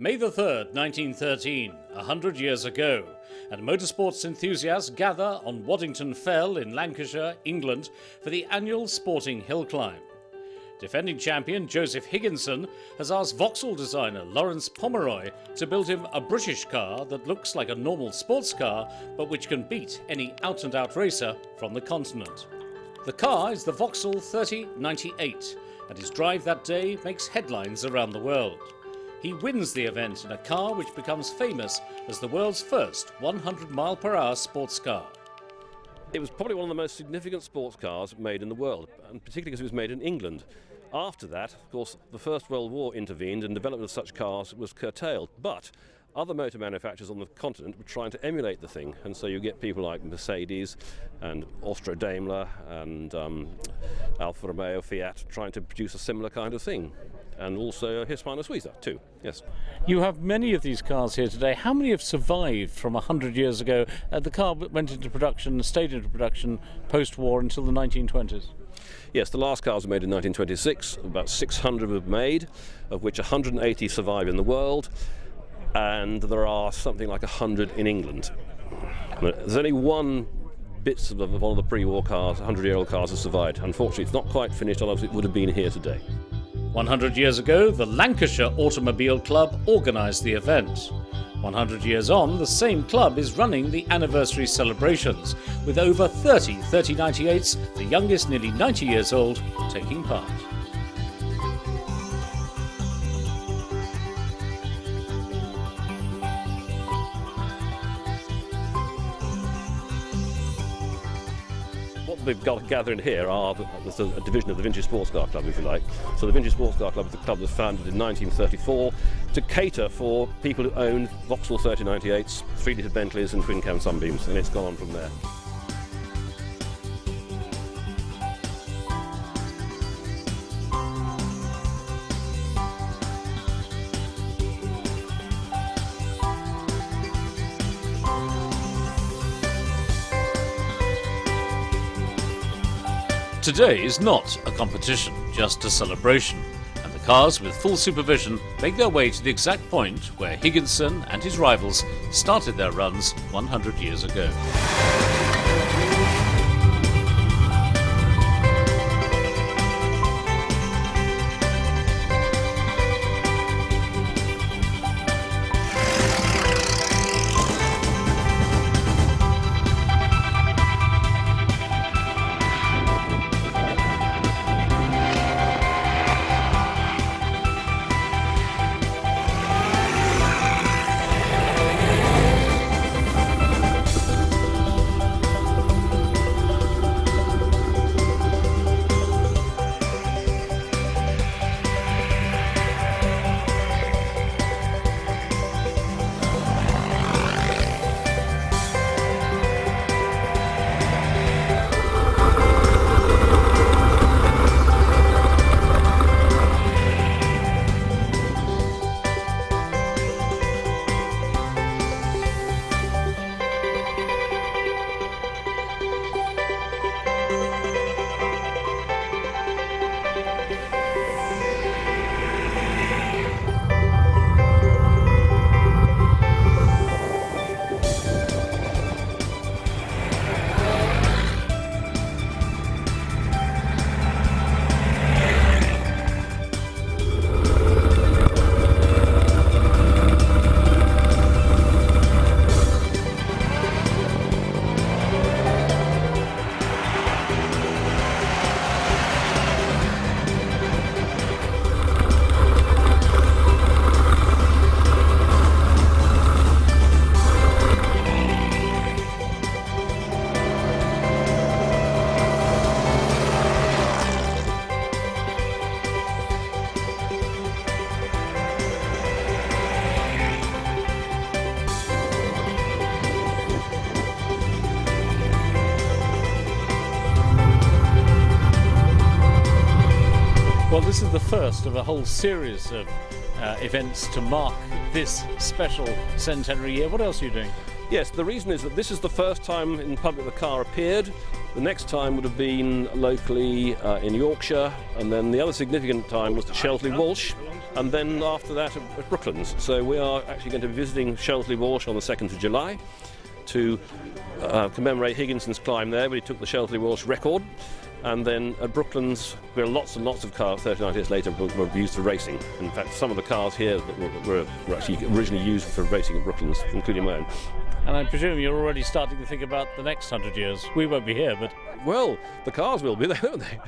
May the 3rd, 1913, 100 years ago, and motorsports enthusiasts gather on Waddington Fell in Lancashire, England, for the annual sporting hill climb. Defending champion Joseph Higginson has asked Vauxhall designer Lawrence Pomeroy to build him a British car that looks like a normal sports car, but which can beat any out-and-out racer from the continent. The car is the Vauxhall 3098, and his drive that day makes headlines around the world. He wins the event in a car which becomes famous as the world's first 100-mile-per-hour sports car. It was probably one of the most significant sports cars made in the world, and particularly because it was made in England. After that, of course, the First World War intervened and development of such cars was curtailed. But other motor manufacturers on the continent were trying to emulate the thing, and so you get people like Mercedes and Austro-Daimler and Alfa Romeo, Fiat, trying to produce a similar kind of thing. And also Hispano-Suiza too, yes. You have many of these cars here today. How many have survived from 100 years ago? The car went into production, stayed into production post-war until the 1920s. Yes, the last cars were made in 1926. About 600 were made, of which 180 survive in the world, and there are something like 100 in England. There's only one bits of one of the pre-war cars, 100-year-old cars, have survived. Unfortunately, it's not quite finished, otherwise it would have been here today. 100 years ago, the Lancashire Automobile Club organised the event. 100 years on, the same club is running the anniversary celebrations, with over 30 3098s, the youngest nearly 90 years old, taking part. What we've got gathering here are a division of the Vintage Sports Car Club, if you like. So the Vintage Sports Car Club is the club that was founded in 1934 to cater for people who own Vauxhall 3098s, 3-litre Bentleys and twin-cam Sunbeams, and it's gone on from there. Today is not a competition, just a celebration, and the cars with full supervision make their way to the exact point where Higginson and his rivals started their runs 100 years ago. Well, this is the first of a whole series of events to mark this special centenary year. What else are you doing? Yes, the reason is that this is the first time in public the car appeared. The next time would have been locally in Yorkshire, and then the other significant time was at Shelsley Walsh, and then after that at Brooklands. So we are actually going to be visiting Shelsley Walsh on the 2nd of July to commemorate Higginson's climb there, where he took the Shelsley Walsh record. And then at Brooklands, where lots and lots of cars 39 years later were used for racing. In fact, some of the cars here that were actually originally used for racing at Brooklands, including mine. And I presume you're already starting to think about the next 100 years. We won't be here, but... Well, the cars will be there, won't they?